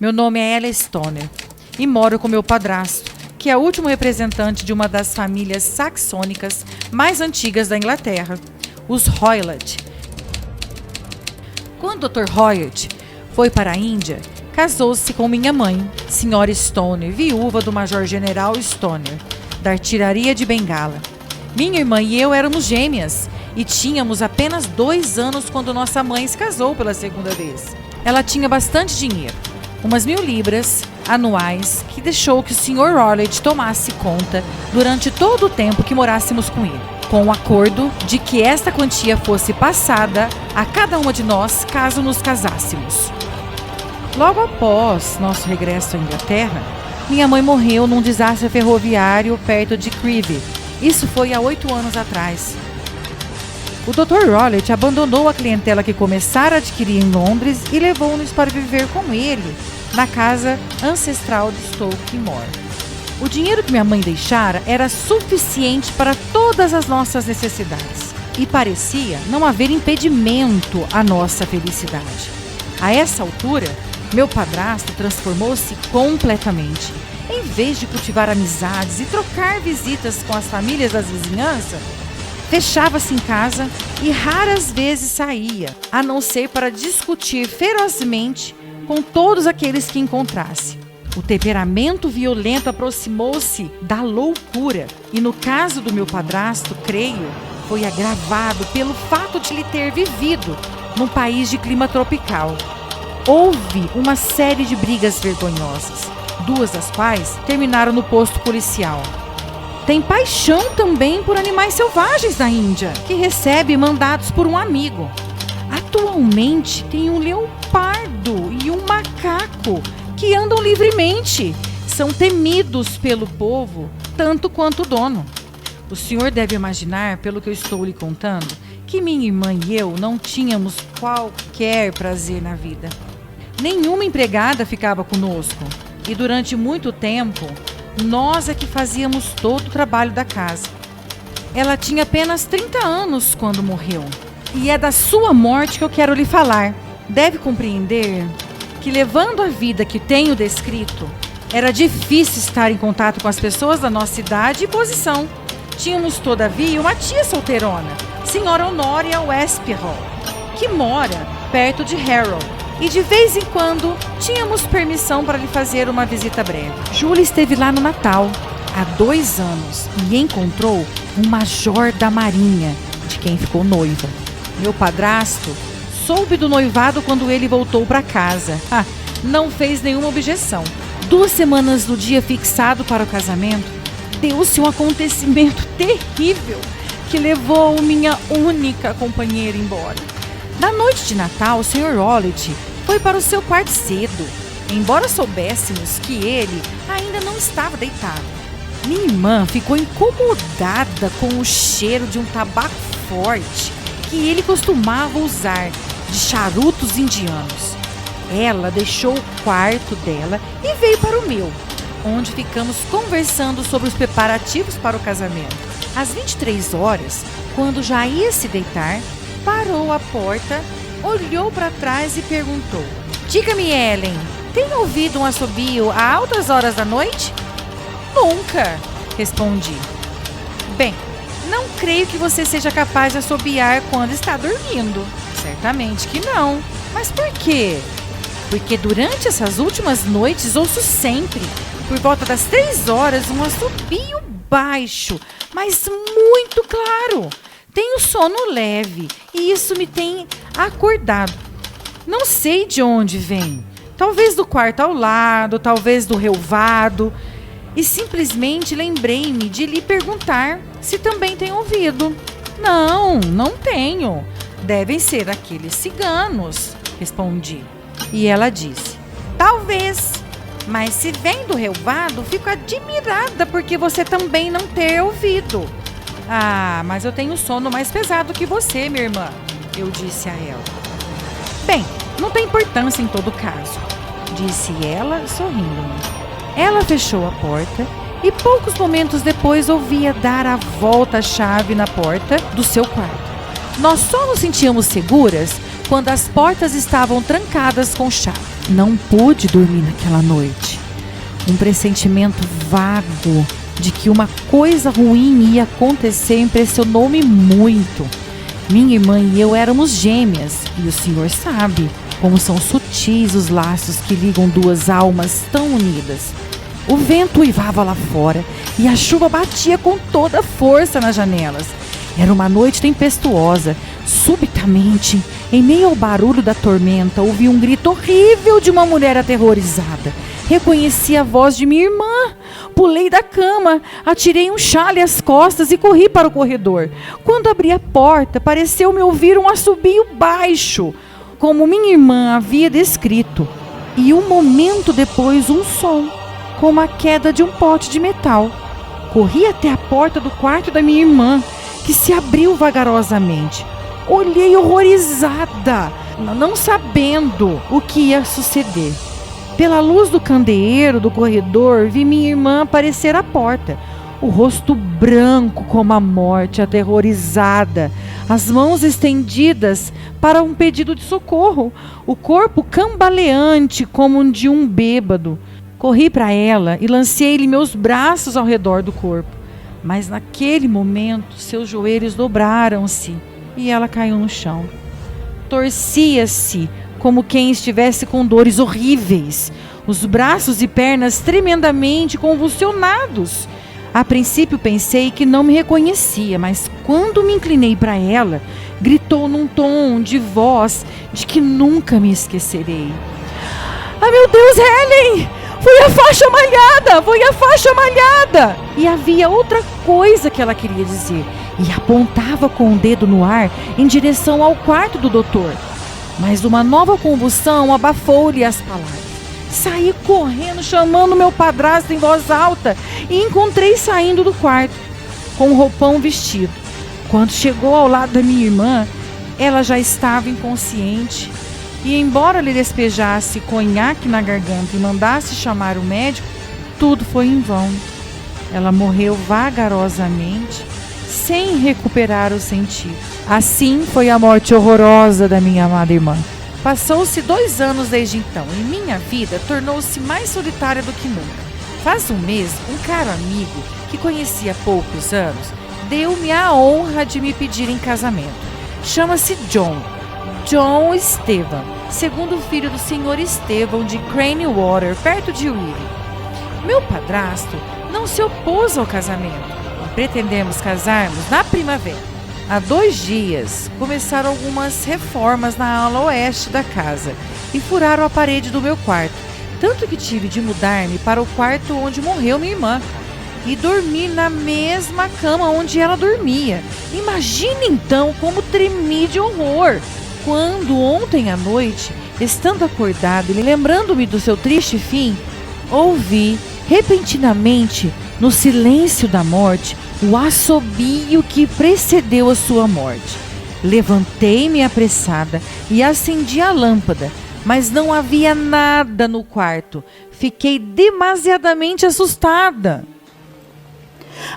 Meu nome é Ella Stoner e moro com meu padrasto, que é o último representante de uma das famílias saxônicas mais antigas da Inglaterra, os Hoylett. Quando o Dr. Hoyt foi para a Índia, casou-se com minha mãe, Sra. Stoner, viúva do Major-General Stoner, da artilharia de Bengala. Minha irmã e eu éramos gêmeas e tínhamos apenas 2 anos quando nossa mãe se casou pela segunda vez. Ela tinha bastante dinheiro, umas 1.000 libras anuais, que deixou que o Sr. Hoylett tomasse conta durante todo o tempo que morássemos com ele, com o acordo de que esta quantia fosse passada a cada uma de nós caso nos casássemos. Logo após nosso regresso à Inglaterra, minha mãe morreu num desastre ferroviário perto de Crewe. Isso foi há 8 anos atrás. O Dr. Hoylett abandonou a clientela que começara a adquirir em Londres e levou-nos para viver com ele na casa ancestral de Stoke Moor. O dinheiro que minha mãe deixara era suficiente para todas as nossas necessidades e parecia não haver impedimento à nossa felicidade. A essa altura, meu padrasto transformou-se completamente. Em vez de cultivar amizades e trocar visitas com as famílias das vizinhanças, fechava-se em casa e raras vezes saía, a não ser para discutir ferozmente com todos aqueles que encontrasse. O temperamento violento aproximou-se da loucura e, no caso do meu padrasto, creio, foi agravado pelo fato de ele ter vivido num país de clima tropical. Houve uma série de brigas vergonhosas, 2 das quais terminaram no posto policial. Tem paixão também por animais selvagens na Índia, que recebe mandados por um amigo. Atualmente tem um leopardo e um macaco que andam livremente. São temidos pelo povo, tanto quanto o dono. O senhor deve imaginar, pelo que eu estou lhe contando, que minha irmã e eu não tínhamos qualquer prazer na vida. Nenhuma empregada ficava conosco e durante muito tempo nós é que fazíamos todo o trabalho da casa. Ela tinha apenas 30 anos quando morreu e é da sua morte que eu quero lhe falar. Deve compreender que, levando a vida que tenho descrito, era difícil estar em contato com as pessoas da nossa idade e posição. Tínhamos, todavia, uma tia solteirona, Sra. Honoria Westphal, que mora perto de Harrow, e de vez em quando tínhamos permissão para lhe fazer uma visita breve. Julia esteve lá no Natal, há 2 anos, e encontrou um major da marinha, de quem ficou noiva. Meu padrasto soube do noivado quando ele voltou para casa. Não fez nenhuma objeção. 2 semanas do dia fixado para o casamento, deu-se um acontecimento terrível que levou minha única companheira embora. Na noite de Natal, o Sr. Hoylett foi para o seu quarto cedo, embora soubéssemos que ele ainda não estava deitado. Minha irmã ficou incomodada com o cheiro de um tabaco forte que ele costumava usar, de charutos indianos. Ela deixou o quarto dela e veio para o meu, onde ficamos conversando sobre os preparativos para o casamento. Às 23 horas, quando já ia se deitar, parou à porta, olhou para trás e perguntou: "Diga-me, Ellen, tem ouvido um assobio a altas horas da noite?" "Nunca", respondi. "Bem, não creio que você seja capaz de assobiar quando está dormindo." "Certamente que não." "Mas por quê?" "Porque durante essas últimas noites ouço sempre, por volta das 3 horas, um assobio baixo, mas muito claro. Tenho sono leve e isso me tem acordado. Não sei de onde vem. Talvez do quarto ao lado, talvez do relvado. E simplesmente lembrei-me de lhe perguntar se também tem ouvido." "Não, não tenho. Devem ser aqueles ciganos", respondi. E ela disse: "Talvez. Mas se vem do relvado, fico admirada porque você também não ter ouvido." "Ah, mas eu tenho sono mais pesado que você, minha irmã", eu disse a ela. "Bem, não tem importância em todo caso", disse ela, sorrindo-me. Ela fechou a porta e poucos momentos depois ouvia dar a volta a chave na porta do seu quarto. Nós só nos sentíamos seguras quando as portas estavam trancadas com chave. Não pude dormir naquela noite. Um pressentimento vago de que uma coisa ruim ia acontecer impressionou-me muito. Minha irmã e eu éramos gêmeas, e o senhor sabe como são sutis os laços que ligam duas almas tão unidas. O vento uivava lá fora e a chuva batia com toda força nas janelas. Era uma noite tempestuosa. Subitamente, em meio ao barulho da tormenta, ouvi um grito horrível de uma mulher aterrorizada. Reconheci a voz de minha irmã. Pulei da cama, atirei um chale às costas e corri para o corredor. Quando abri a porta, pareceu-me ouvir um assobio baixo, como minha irmã havia descrito. E um momento depois, um som, como a queda de um pote de metal. Corri até a porta do quarto da minha irmã, que se abriu vagarosamente. Olhei horrorizada, não sabendo o que ia suceder. Pela luz do candeeiro do corredor, vi minha irmã aparecer à porta. O rosto branco como a morte, aterrorizada, as mãos estendidas para um pedido de socorro, o corpo cambaleante como um de um bêbado. Corri para ela e lancei-lhe meus braços ao redor do corpo. Mas naquele momento, seus joelhos dobraram-se e ela caiu no chão. Torcia-se como quem estivesse com dores horríveis, os braços e pernas tremendamente convulsionados. A princípio pensei que não me reconhecia, mas quando me inclinei para ela, gritou num tom de voz de que nunca me esquecerei: "Ah, meu Deus, Helen! Foi a faixa malhada! Foi a faixa malhada!" E havia outra coisa que ela queria dizer, e apontava com o dedo no ar em direção ao quarto do doutor. Mas uma nova convulsão abafou-lhe as palavras. Saí correndo, chamando meu padrasto em voz alta, e encontrei saindo do quarto, com um roupão vestido. Quando chegou ao lado da minha irmã, ela já estava inconsciente, e embora lhe despejasse conhaque na garganta e mandasse chamar o médico, tudo foi em vão. Ela morreu vagarosamente, sem recuperar o sentido. Assim foi a morte horrorosa da minha amada irmã. Passou-se 2 anos desde então, e minha vida tornou-se mais solitária do que nunca. Faz um mês, um caro amigo, que conheci há poucos anos, deu-me a honra de me pedir em casamento. Chama-se John Esteban, segundo filho do senhor Esteban de Cranewater, perto de Willie. Meu padrasto não se opôs ao casamento e pretendemos casarmos na primavera. Há 2 dias começaram algumas reformas na ala oeste da casa e furaram a parede do meu quarto, tanto que tive de mudar-me para o quarto onde morreu minha irmã e dormir na mesma cama onde ela dormia. Imagine então como tremi de horror quando ontem à noite, estando acordado e lembrando-me do seu triste fim, ouvi repentinamente, no silêncio da morte, o assobio que precedeu a sua morte. Levantei-me apressada e acendi a lâmpada, mas não havia nada no quarto. Fiquei demasiadamente assustada.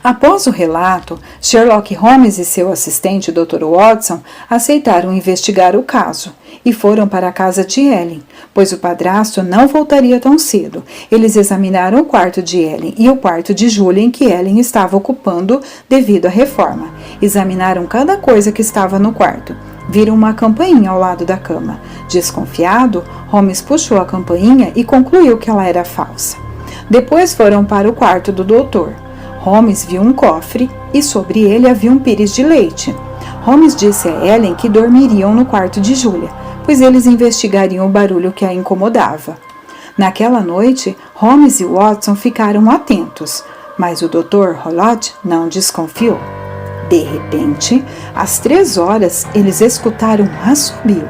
Após o relato, Sherlock Holmes e seu assistente Dr. Watson aceitaram investigar o caso e foram para a casa de Ellen, pois o padrasto não voltaria tão cedo. Eles examinaram o quarto de Ellen e o quarto de Julia que Ellen estava ocupando devido à reforma. Examinaram cada coisa que estava no quarto. Viram uma campainha ao lado da cama. Desconfiado, Holmes puxou a campainha e concluiu que ela era falsa. Depois foram para o quarto do doutor. Holmes viu um cofre e sobre ele havia um pires de leite. Holmes disse a Ellen que dormiriam no quarto de Julia, pois eles investigariam o barulho que a incomodava. Naquela noite, Holmes e Watson ficaram atentos, mas o Dr. Rollot não desconfiou. De repente, às 3 horas, eles escutaram um assobio.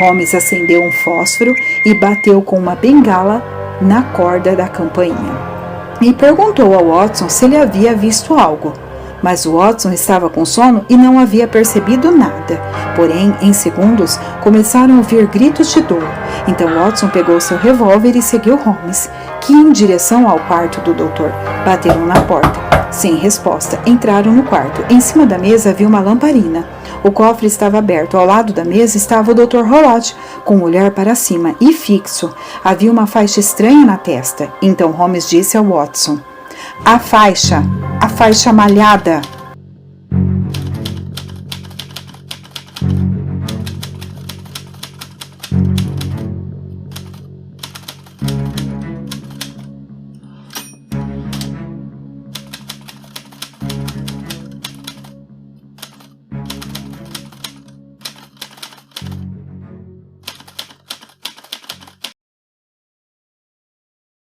Holmes acendeu um fósforo e bateu com uma bengala na corda da campainha. E perguntou ao Watson se ele havia visto algo, mas o Watson estava com sono e não havia percebido nada. Porém, em segundos, começaram a ouvir gritos de dor. Então Watson pegou seu revólver e seguiu Holmes, que ia em direção ao quarto do doutor. Bateram na porta. Sem resposta, entraram no quarto. Em cima da mesa havia uma lamparina. O cofre estava aberto. Ao lado da mesa estava o Dr. Rolott, com o olhar para cima e fixo. Havia uma faixa estranha na testa. Então Holmes disse ao Watson: a faixa malhada.